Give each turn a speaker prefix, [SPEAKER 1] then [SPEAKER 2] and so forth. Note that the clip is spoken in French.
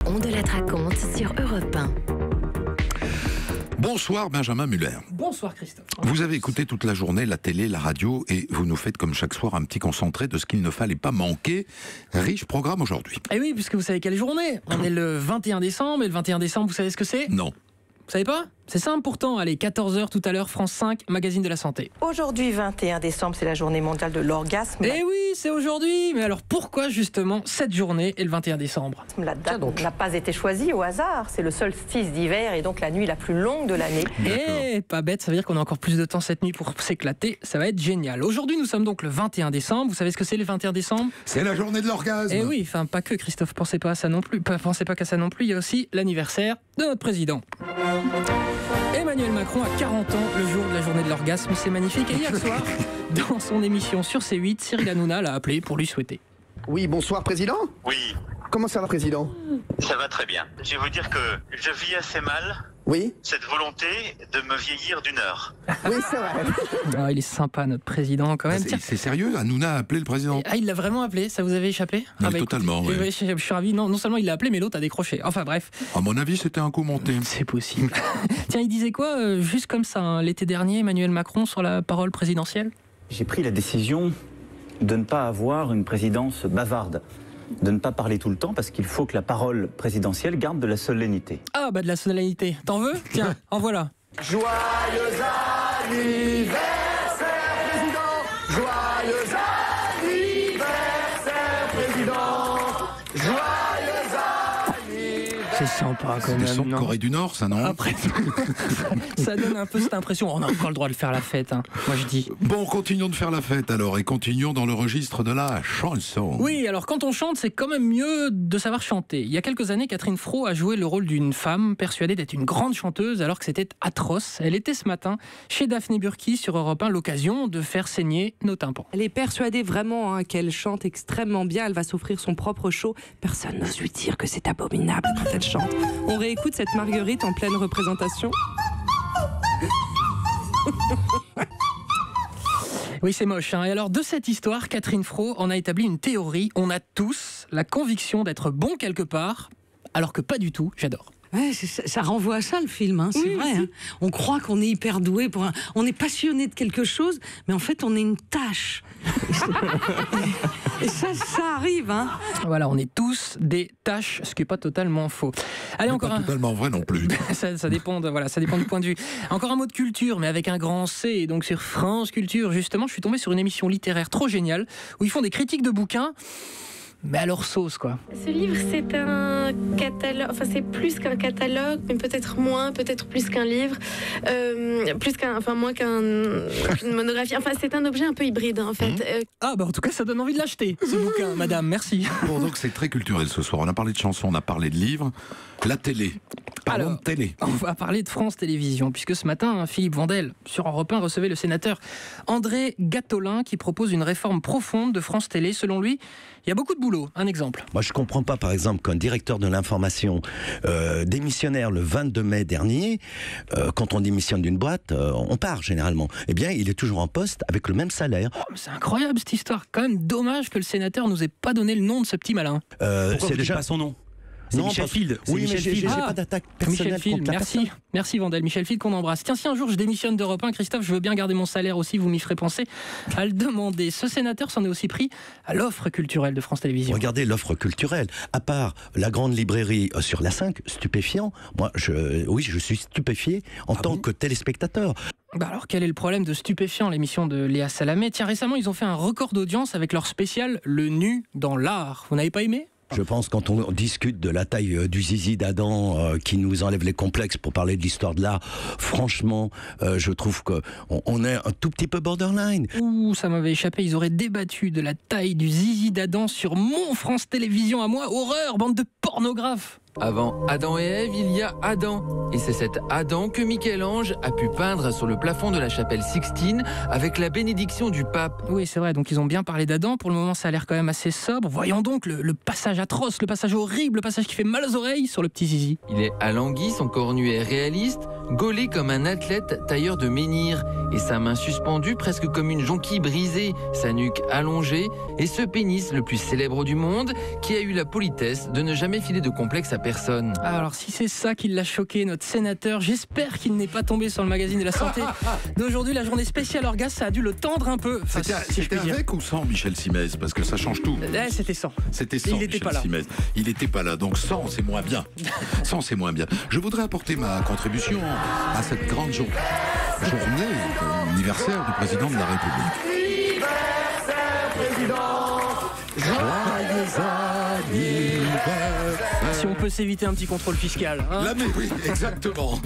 [SPEAKER 1] On de la raconte sur Europe 1.
[SPEAKER 2] Bonsoir Benjamin Muller.
[SPEAKER 3] Bonsoir Christophe.
[SPEAKER 2] Vous avez écouté toute la journée la télé, la radio et vous nous faites comme chaque soir un petit concentré de ce qu'il ne fallait pas manquer. Riche programme aujourd'hui.
[SPEAKER 3] Et oui, puisque vous savez quelle journée. On est le 21 décembre et le 21 décembre, vous savez ce que c'est ?
[SPEAKER 2] Non.
[SPEAKER 3] Vous savez pas ? C'est simple pourtant. Allez, 14h tout à l'heure, France 5, magazine de la santé.
[SPEAKER 4] Aujourd'hui, 21 décembre, c'est la journée mondiale de l'orgasme.
[SPEAKER 3] Eh oui, c'est aujourd'hui. Mais alors pourquoi justement cette journée est le 21 décembre ?
[SPEAKER 4] La date n'a pas été choisie au hasard. C'est le solstice d'hiver et donc la nuit la plus longue de l'année.
[SPEAKER 3] Eh, pas bête, ça veut dire qu'on a encore plus de temps cette nuit pour s'éclater. Ça va être génial. Aujourd'hui, nous sommes donc le 21 décembre. Vous savez ce que c'est le 21 décembre ?
[SPEAKER 2] C'est la journée de l'orgasme.
[SPEAKER 3] Eh oui, enfin pas que Christophe, pensez pas à ça non plus. Pensez pas qu'à ça non plus. Il y a aussi l'anniversaire de notre président. Emmanuel Macron a 40 ans le jour de la journée de l'orgasme, c'est magnifique. Et hier soir, dans son émission sur C8, Cyril Hanouna l'a appelé pour lui souhaiter.
[SPEAKER 5] Oui, bonsoir président.
[SPEAKER 6] Oui,
[SPEAKER 5] Comment ça va président?
[SPEAKER 6] ça va très bien. Je vais vous dire que je vis assez mal
[SPEAKER 5] Oui.
[SPEAKER 6] cette volonté de me vieillir d'une heure.
[SPEAKER 5] Oui, c'est vrai.
[SPEAKER 3] Ah, il est sympa notre président quand même. Tiens.
[SPEAKER 2] C'est sérieux, Hanouna a appelé le président.
[SPEAKER 3] Ah, il l'a vraiment appelé, ça vous avait échappé ?
[SPEAKER 2] Mais
[SPEAKER 3] Ah, bah,
[SPEAKER 2] totalement,
[SPEAKER 3] écoutez,
[SPEAKER 2] ouais.
[SPEAKER 3] je suis ravi. Non seulement il l'a appelé, mais l'autre a décroché. Enfin bref,
[SPEAKER 2] À mon avis, c'était un coup monté.
[SPEAKER 3] c'est possible. Tiens, il disait quoi, juste comme ça, hein, l'été dernier, Emmanuel Macron sur la parole présidentielle ?
[SPEAKER 7] J'ai pris la décision de ne pas avoir une présidence bavarde, de ne pas parler tout le temps parce qu'il faut que la parole présidentielle garde de la solennité.
[SPEAKER 3] Ah, bah de la solennité. T'en veux ? Tiens, en voilà.
[SPEAKER 5] Joyeux anniversaire président. Joyeux anniversaire président. Joyeux anniversaire.
[SPEAKER 3] C'est sympa quand
[SPEAKER 2] C'est des sons
[SPEAKER 3] même,
[SPEAKER 2] de
[SPEAKER 3] non ?
[SPEAKER 2] Corée du Nord, ça, non?
[SPEAKER 3] Après, ça donne un peu cette impression. On a encore le droit de faire la fête, hein. Moi je dis.
[SPEAKER 2] Bon, continuons de faire la fête alors et continuons dans le registre de la chanson.
[SPEAKER 3] Oui, alors quand on chante, c'est quand même mieux de savoir chanter. Il y a quelques années, Catherine Fro a joué le rôle d'une femme persuadée d'être une grande chanteuse alors que c'était atroce. Elle était ce matin chez Daphné Burki sur Europe 1, l'occasion de faire saigner nos tympans.
[SPEAKER 8] Elle est persuadée vraiment qu'elle chante extrêmement bien. Elle va s'offrir son propre show. Personne n'ose lui dire que c'est abominable quand elle chante. On réécoute cette Marguerite en pleine représentation.
[SPEAKER 3] Oui, c'est moche, hein. Et alors, de cette histoire, Catherine Fro en a établi une théorie. On a tous la conviction d'être bon quelque part, alors que pas du tout. J'adore.
[SPEAKER 9] Ouais, ça renvoie à ça le film, hein, c'est vrai. Hein. On croit qu'on est hyper doué, on est passionné de quelque chose, mais en fait on est une tâche. Et ça arrive. Hein.
[SPEAKER 3] Voilà, on est tous des tâches, ce qui n'est pas totalement faux. Allez,
[SPEAKER 2] Mais
[SPEAKER 3] encore
[SPEAKER 2] pas
[SPEAKER 3] un.
[SPEAKER 2] totalement vrai non plus.
[SPEAKER 3] Ça dépend ça dépend du point de vue. Encore un mot de culture, mais avec un grand C. Et donc sur France Culture, justement, je suis tombé sur une émission littéraire trop géniale où ils font des critiques de bouquins. Mais à leur sauce, quoi.
[SPEAKER 10] Ce livre, c'est un catalogue, enfin c'est plus qu'un catalogue, mais peut-être moins, peut-être plus qu'un livre, moins qu'une monographie. Enfin, c'est un objet un peu hybride, en fait.
[SPEAKER 3] Ah, bah en tout cas, ça donne envie de l'acheter, ce bouquin, madame, merci.
[SPEAKER 2] Bon, donc c'est très culturel ce soir. On a parlé de chansons, on a parlé de livres. La télé. Parlons
[SPEAKER 3] Alors,
[SPEAKER 2] de télé.
[SPEAKER 3] On va parler de France Télévisions, puisque ce matin, Philippe Vandel, sur Europe 1, recevait le sénateur André Gattolin, qui propose une réforme profonde de France Télé. Selon lui, il y a beaucoup de boulot. Un exemple.
[SPEAKER 11] Moi, je ne comprends pas, par exemple, qu'un directeur de l'information démissionnaire le 22 mai dernier, quand on démissionne d'une boîte, on part généralement. Eh bien, il est toujours en poste avec le même salaire.
[SPEAKER 3] Oh, mais c'est incroyable cette histoire. Quand même dommage que le sénateur nous ait pas donné le nom de ce petit malin.
[SPEAKER 7] C'est déjà pas son nom. C'est Michel Field.
[SPEAKER 11] Oui, mais j'ai pas d'attaque personnelle
[SPEAKER 3] Michel Field,
[SPEAKER 11] contre la personne.
[SPEAKER 3] merci Vandel. Michel Field qu'on embrasse. Tiens, si un jour je démissionne d'Europe 1, Christophe, je veux bien garder mon salaire aussi, vous m'y ferez penser à le demander. Ce sénateur s'en est aussi pris à l'offre culturelle de France Télévisions.
[SPEAKER 11] Regardez l'offre culturelle. À part la grande librairie sur la 5, stupéfiant. Moi, je suis stupéfié en tant que téléspectateur.
[SPEAKER 3] Bah alors, quel est le problème de Stupéfiant, l'émission de Léa Salamé ? Tiens, récemment, ils ont fait un record d'audience avec leur spécial Le Nu dans l'art. Vous n'avez pas aimé ?
[SPEAKER 11] Je pense quand on discute de la taille du zizi d'Adam qui nous enlève les complexes pour parler de l'histoire de l'art, franchement, je trouve qu'on est un tout petit peu borderline.
[SPEAKER 3] Ouh, ça m'avait échappé, ils auraient débattu de la taille du zizi d'Adam sur mon France Télévisions à moi. Horreur, bande de pornographes.
[SPEAKER 12] Avant Adam et Ève, il y a Adam. Et c'est cet Adam que Michel-Ange a pu peindre sur le plafond de la chapelle Sixtine avec la bénédiction du pape.
[SPEAKER 3] Oui, c'est vrai, donc ils ont bien parlé d'Adam. Pour le moment, ça a l'air quand même assez sobre. Voyons donc le passage atroce, le passage horrible, le passage qui fait mal aux oreilles sur le petit zizi.
[SPEAKER 12] Il est alangui, son corps nu est réaliste, gaulé comme un athlète tailleur de menhir, et sa main suspendue presque comme une jonquille brisée, sa nuque allongée, et ce pénis le plus célèbre du monde qui a eu la politesse de ne jamais filer de complexe à personne.
[SPEAKER 3] Alors si c'est ça qui l'a choqué, notre sénateur, j'espère qu'il n'est pas tombé sur le magazine de la santé d'aujourd'hui. La journée spéciale orgasme, ça a dû le tendre un peu. Enfin,
[SPEAKER 2] C'était avec ou sans Michel Simès? Parce que ça change tout.
[SPEAKER 3] C'était sans.
[SPEAKER 2] C'était sans.
[SPEAKER 3] Il n'était pas là.
[SPEAKER 2] Simès. Il n'était pas là, donc sans, c'est moins bien. Sans, c'est moins bien. Je voudrais apporter ma contribution à cette grande journée anniversaire du président de la République.
[SPEAKER 3] Si on peut s'éviter un petit contrôle fiscal. Hein.
[SPEAKER 2] Là, mais oui, exactement.